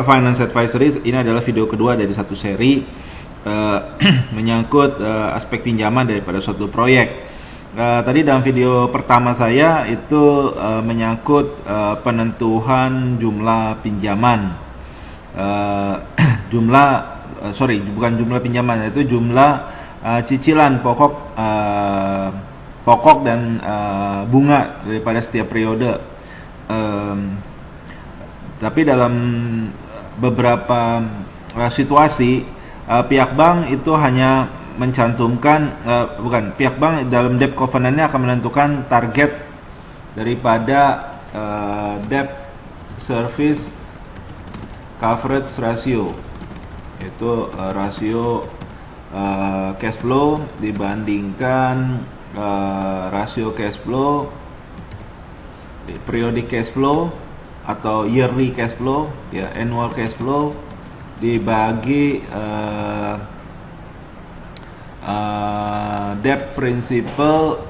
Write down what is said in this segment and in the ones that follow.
Finance Advisory. Ini adalah video kedua dari satu seri menyangkut aspek pinjaman daripada suatu proyek. Tadi dalam video pertama saya itu menyangkut penentuan jumlah pinjaman, bukan jumlah pinjaman, itu jumlah cicilan pokok dan bunga daripada setiap periode. Tapi dalam beberapa situasi pihak bank itu hanya mencantumkan pihak bank dalam debt covenant-nya akan menentukan target daripada debt service coverage ratio, yaitu rasio cash flow dibandingkan rasio cash flow, periodic cash flow atau yearly cash flow, ya, annual cash flow dibagi debt principal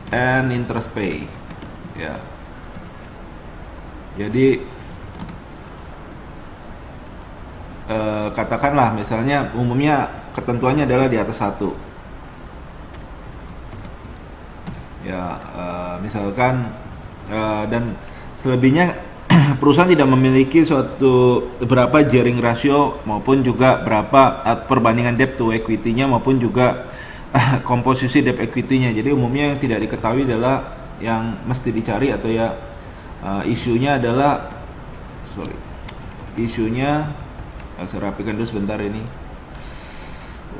and interest pay, ya. Jadi katakanlah misalnya umumnya ketentuannya adalah di atas 1, ya, misalkan dan selebihnya perusahaan tidak memiliki suatu berapa gearing ratio maupun juga berapa perbandingan debt to equity-nya maupun juga komposisi debt equity-nya. Jadi umumnya yang tidak diketahui adalah yang mesti dicari atau ya isunya adalah saya rapikan dulu sebentar ini.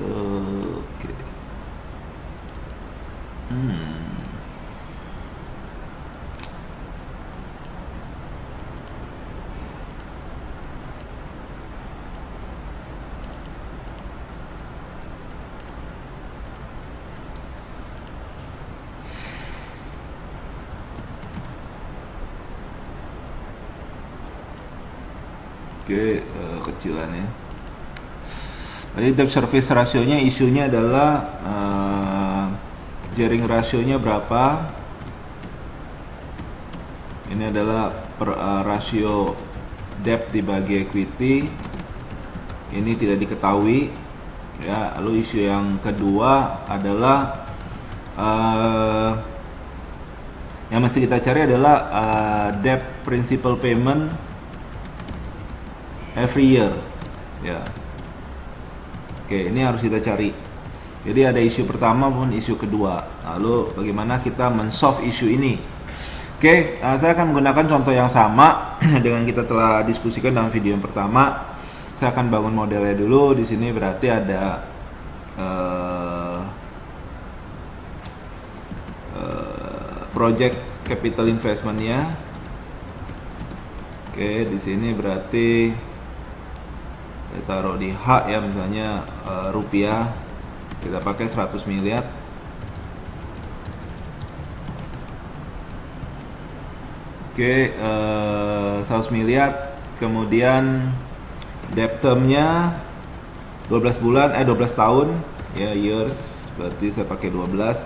Oke. Oke, kecilannya. Jadi debt service rasionya, isunya adalah gearing rasionya berapa. Ini adalah rasio debt dibagi equity. Ini tidak diketahui, ya. Lalu isu yang kedua adalah yang mesti kita cari adalah debt principal payment every year, ya. Oke, ini harus kita cari. Jadi ada isu pertama maupun isu kedua. Lalu bagaimana kita men-solve isu ini? Oke, saya akan menggunakan contoh yang sama dengan kita telah diskusikan dalam video yang pertama. Saya akan bangun modelnya dulu. Di sini berarti ada project capital investment-nya. Oke, di sini berarti kita taruh di H, ya, misalnya rupiah, kita pakai 100 miliar. Oke, 100 miliar. Kemudian debt term-nya 12 tahun, ya, years, berarti saya pakai 12.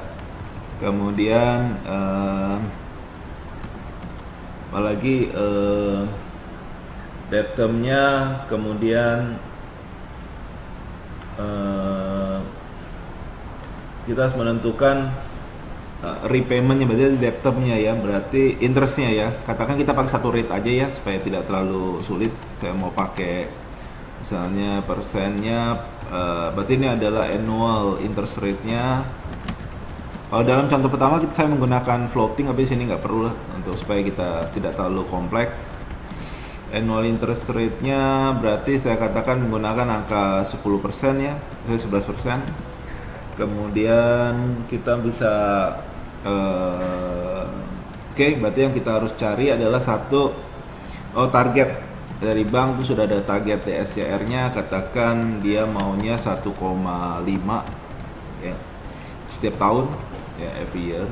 Kemudian apalagi debt term-nya, kemudian kita harus menentukan repayment-nya, berarti debt term-nya, ya, berarti interest-nya, ya. Katakan kita pakai satu rate aja, ya, supaya tidak terlalu sulit. Saya mau pakai misalnya persennya, berarti ini adalah annual interest rate-nya. Kalau dalam contoh pertama saya menggunakan floating, tapi sini nggak perlu lah, untuk supaya kita tidak terlalu kompleks. Annual interest rate-nya berarti saya katakan menggunakan angka 10%, ya, 11%. Kemudian kita bisa oke, berarti yang kita harus cari adalah target dari bank itu sudah ada target DSCR-nya, katakan dia maunya 1,5, ya, setiap tahun, ya, every year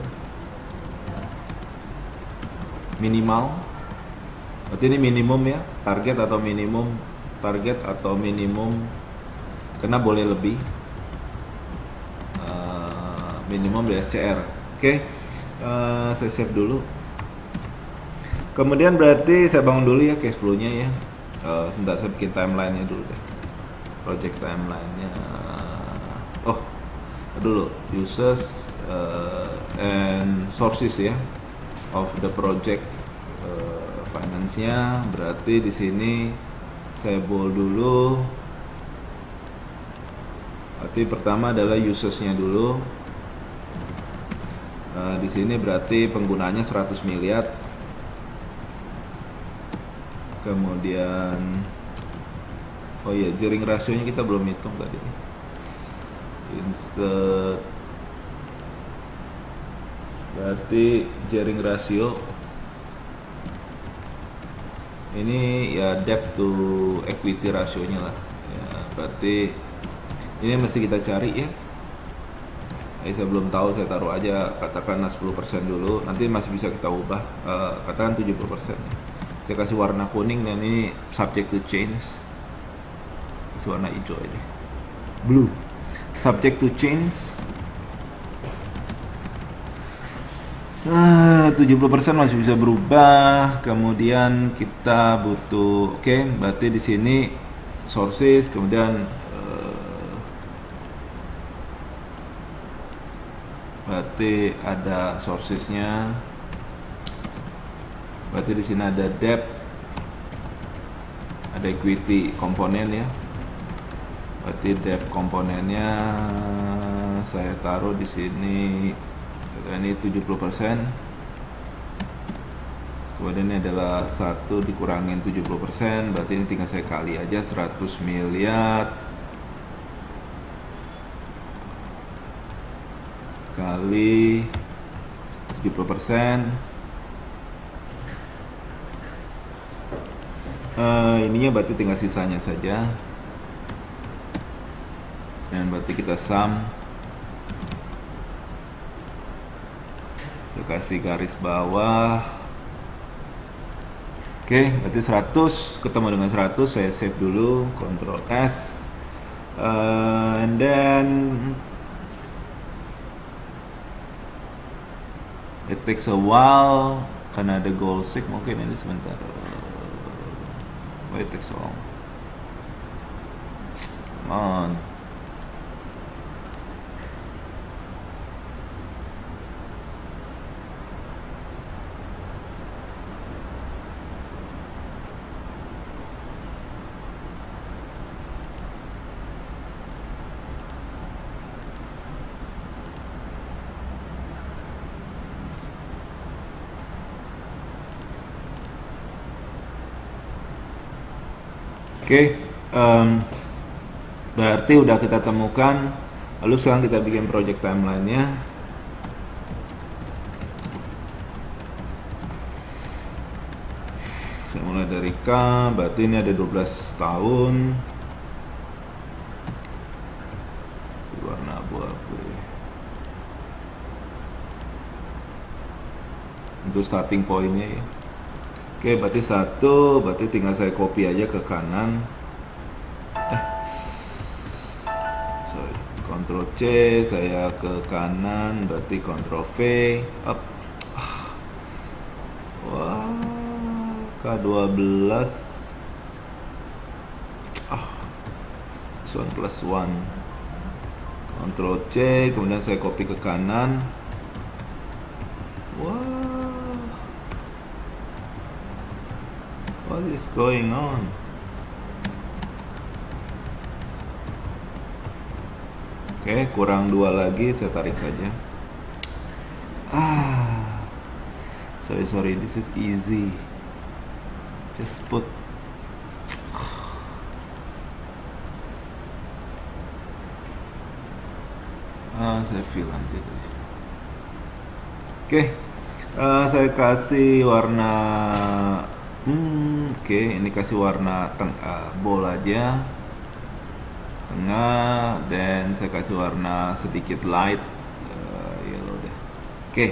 minimal. Berarti ini minimum, ya, target atau minimum, karena boleh lebih, minimum DSCR. Oke, saya save dulu. Kemudian berarti saya bangun dulu, ya, cash flow-nya, ya. Sebentar, saya bikin timelinenya dulu deh, project timelinenya. Oh, dulu users and sources ya of the project. Finance-nya berarti di sini saya bold dulu. Berarti pertama adalah users-nya dulu. Di sini berarti penggunanya 100 miliar. Kemudian oh iya, gearing rasionya kita belum hitung tadi. Insert berarti gearing rasio ini ya debt to equity rasionya lah ya, berarti ini mesti kita cari ya. Saya belum tahu, saya taruh aja katakanlah 10% dulu, nanti masih bisa kita ubah, katakan 70%. Saya kasih warna kuning dan ini subject to change, kasih warna hijau aja, blue, subject to change. 70% masih bisa berubah. Kemudian kita butuh, oke, berarti di sini sources, kemudian berarti ada sourcesnya. Berarti di sini ada debt, ada equity komponen ya. Berarti debt komponennya saya taruh di sini. Ini 70%. Kemudian ini adalah 1 dikurangin 70%, berarti ini tinggal saya kali aja 100 miliar kali 70%. Ininya berarti tinggal sisanya saja. Dan berarti kita sum. Kasih garis bawah. Oke, berarti 100 ketemu dengan 100, saya save dulu, Ctrl S, and then it takes a while karena ada goal seek. Mungkin ini sebentar, why it takes so long? Come on. Oke, berarti udah kita temukan. Lalu sekarang kita bikin project timeline-nya. Saya mulai dari K, berarti ini ada 12 tahun. Warna abu-abu. Untuk starting point-nya ya. Oke, berarti 1, berarti tinggal saya copy aja ke kanan. Sorry, Ctrl C, saya ke kanan, berarti Ctrl V, up. Wah, K12. This one plus 1. Ctrl C, kemudian saya copy ke kanan. Wah. What is going on? Oke, kurang 2 lagi, saya tarik saja. Sorry, this is easy. Just put. Saya feel aja. Oke, saya kasih warna. Oke, ini kasih warna bold aja, tengah, dan saya kasih warna sedikit light, yellow deh. Oke,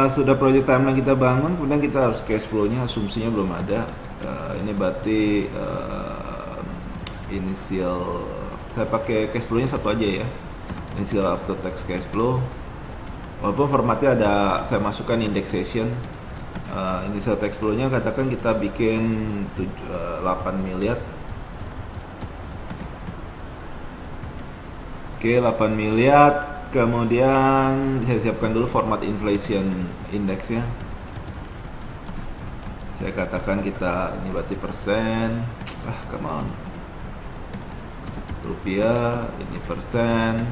sudah project timeline kita bangun, kemudian kita harus cash flow-nya, asumsinya belum ada. Ini berarti initial, saya pakai cash flow-nya satu aja ya, initial after tax cash flow. Walaupun formatnya ada, saya masukkan indexation. initial tax flow-nya katakan kita bikin 8 miliar. Oke, 8 miliar. Kemudian saya siapkan dulu format inflation index-nya. Saya katakan kita ini berarti persen. Come on. Rupiah, ini persen.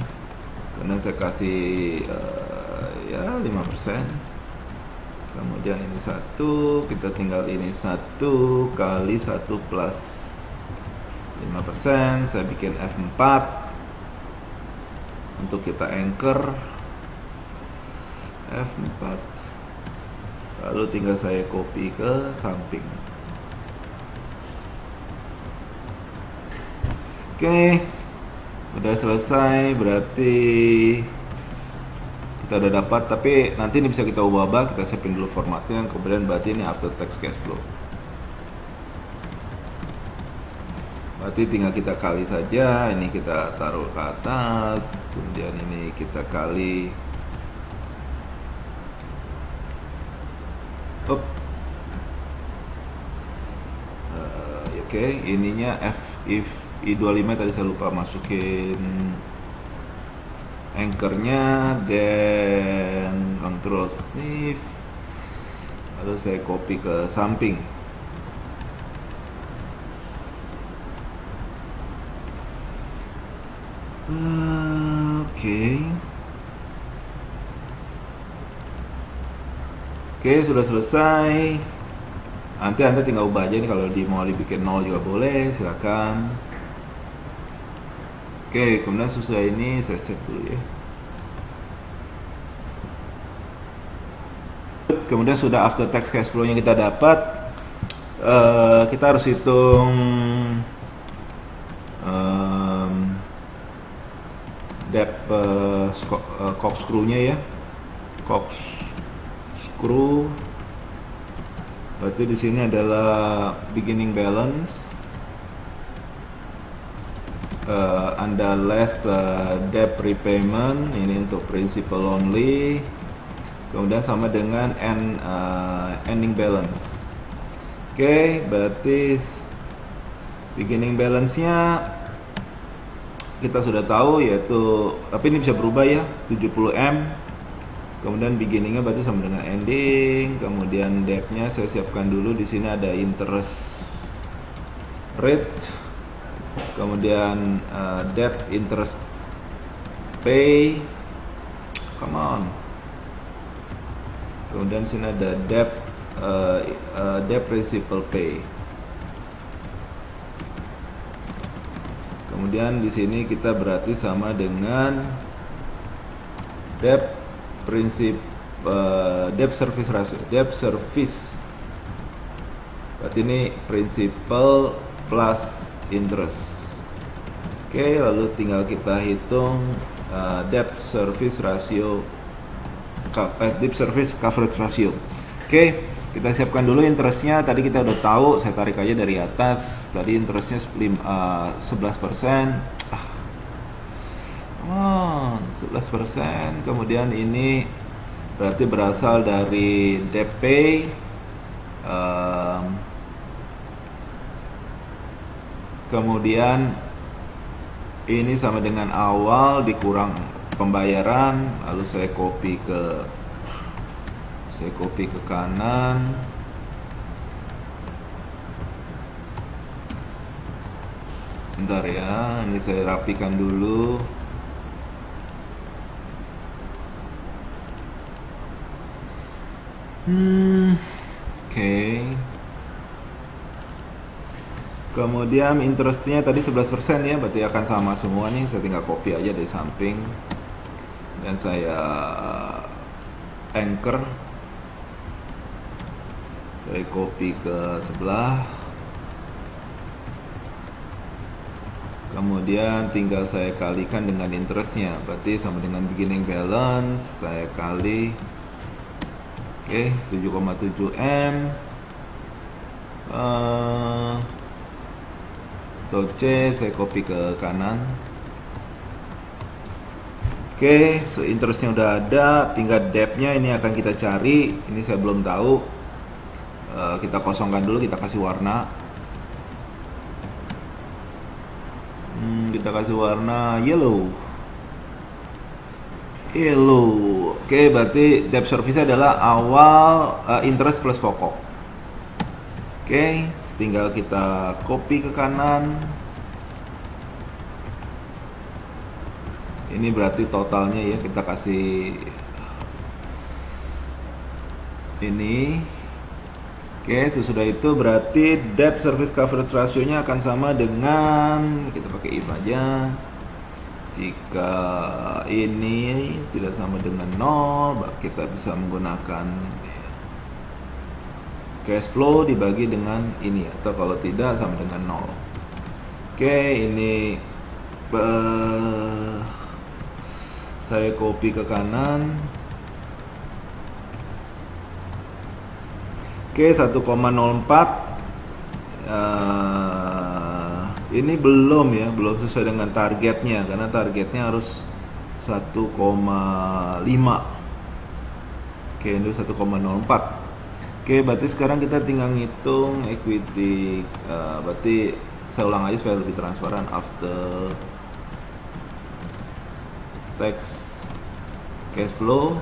Kemudian saya kasih ya 5%. Kemudian ini 1, kita tinggal ini 1 kali 1 plus 5%. Saya bikin F4 untuk kita anchor F4. Lalu tinggal saya copy ke samping. Oke, udah selesai, berarti kita udah dapat. Tapi nanti ini bisa kita ubah-ubah, kita siapin dulu formatnya. Kemudian berarti ini after tax cash flow. Berarti tinggal kita kali saja. Ini kita taruh ke atas, kemudian ini kita kali. Oke, ininya if I25 tadi saya lupa masukin anchornya, dan control shift, lalu saya copy ke samping. Oke, sudah selesai. Nanti Anda tinggal ubah aja nih, kalau mau dibikin 0 juga boleh, silakan. Oke, kemudian susah ini saya save dulu ya. Kemudian sudah after tax cash flow yang kita dapat, kita harus hitung debt corkscrew-nya ya. Corkscrew. Berarti di sini adalah beginning balance, Anda less debt repayment, ini untuk principal only, kemudian sama dengan ending balance. Oke, berarti beginning balance-nya kita sudah tahu, yaitu, tapi ini bisa berubah ya, 70M. Kemudian beginning-nya berarti sama dengan ending. Kemudian debt-nya saya siapkan dulu. Di sini ada interest rate. Kemudian debt interest pay. Come on. Kemudian sini ada debt principal pay. Kemudian di sini kita berarti sama dengan debt service ratio, debt service. Berarti ini principal plus interest. Oke, lalu tinggal kita hitung debt service ratio, debt service coverage ratio. Oke, kita siapkan dulu interestnya. Tadi kita udah tahu, saya tarik aja dari atas. Tadi interestnya 11%. 11%. Kemudian ini berarti berasal dari debt pay, kemudian ini sama dengan awal dikurang pembayaran, lalu saya copy ke kanan. Bentar ya, ini saya rapikan dulu. Oke. Kemudian interestnya tadi 11% ya, berarti akan sama semua nih. Saya tinggal copy aja dari samping dan saya anchor. Saya copy ke sebelah. Kemudian tinggal saya kalikan dengan interestnya, berarti sama dengan beginning balance. Saya kali 7,7M atau C, saya copy ke kanan. So interestnya udah ada, tinggal debt-nya ini akan kita cari. Ini saya belum tahu. kita kosongkan dulu, kita kasih warna. Kita kasih warna yellow. Oke, berarti depth service adalah awal interest plus pokok. Oke, tinggal kita copy ke kanan. Ini berarti totalnya ya, kita kasih ini. Oke, sesudah itu berarti debt service coverage ratio-nya akan sama dengan, kita pakai if aja. Jika ini tidak sama dengan 0, kita bisa menggunakan cash flow dibagi dengan ini, atau kalau tidak sama dengan 0. Oke, ini saya copy ke kanan. Oke, 1,04. Ini belum ya, belum sesuai dengan targetnya, karena targetnya harus 1,5. Oke, ini 1,04. Oke, berarti sekarang kita tinggal ngitung equity. Berarti saya ulang aja supaya lebih transparan. After tax cash flow,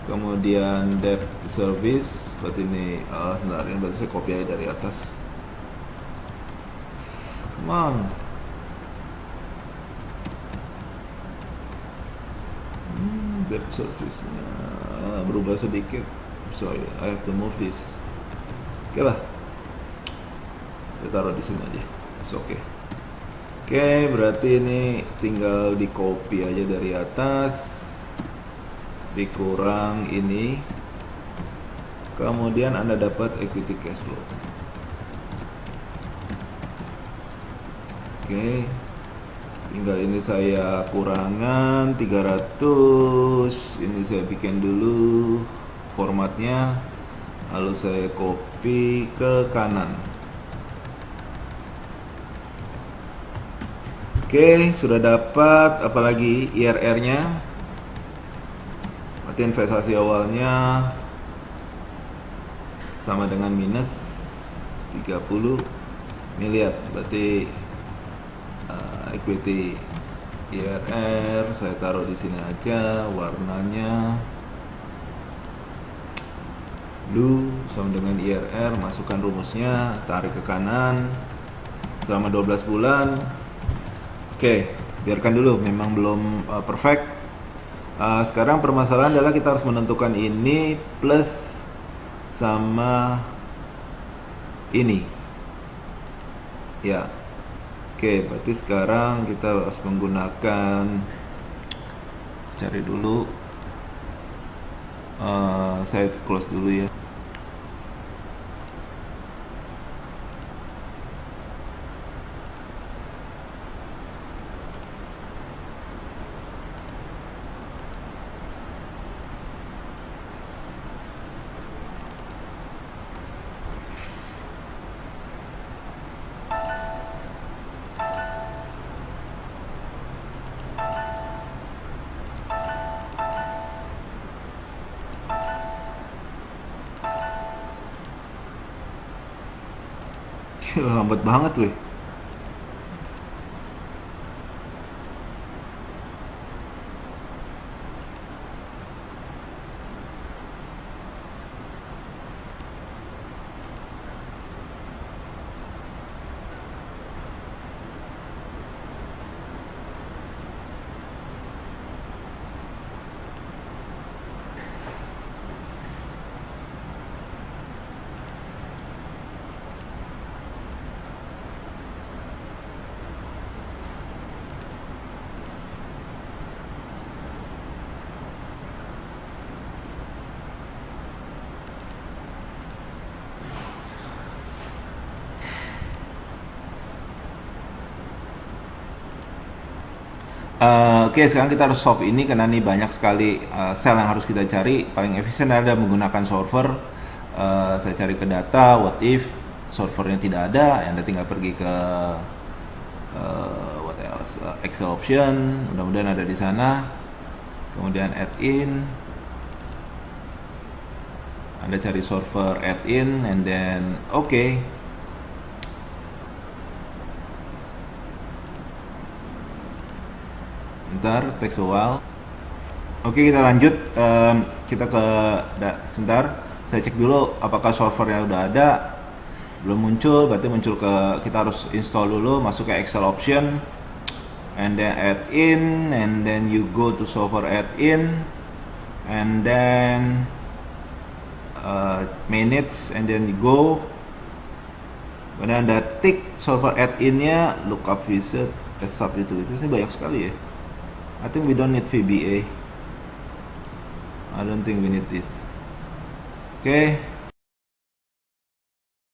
kemudian debt service. Berarti ini sebentar, ini berarti saya copy aja dari atas. Come on. Debt service berubah sedikit. Sorry, I have to move this. Oke lah, kita taruh di sini aja. It's okay. Oke, berarti ini tinggal di copy aja dari atas, dikurang ini, kemudian Anda dapat equity cash flow. Oke, tinggal ini saya kurangan 300. Ini saya bikin dulu formatnya, lalu saya copy ke kanan. Oke, sudah dapat. Apalagi IRR-nya, berarti investasi awalnya sama dengan minus 30 miliar. Berarti equity IRR saya taruh di sini aja, warnanya blue sama dengan IRR. Masukkan rumusnya, tarik ke kanan selama 12 bulan. Oke, biarkan dulu, memang belum perfect. Sekarang permasalahan adalah kita harus menentukan ini plus sama ini ya. Oke, berarti sekarang kita harus menggunakan, cari dulu, saya close dulu ya. Lambat banget loh. Oke, sekarang kita harus solve ini karena ini banyak sekali sel yang harus kita cari. Paling efisien ada menggunakan solver. Saya cari ke data, what if solvernya tidak ada, Anda tinggal pergi ke what else, Excel option, mudah-mudahan ada di sana. Kemudian add in, Anda cari server add-in and then okay. Bentar, takes a while. Oke, kita lanjut. Kita ke sebentar. Saya cek dulu apakah servernya udah ada. Belum muncul, berarti muncul kita harus install dulu, masuk ke Excel option and then add in, and then you go to server add in, and then manage, and then you go. Kemudian Anda tick server add in nya, lookup visit, sub itu sih banyak sekali ya. I think we don't need VBA. I don't think we need this. Okay.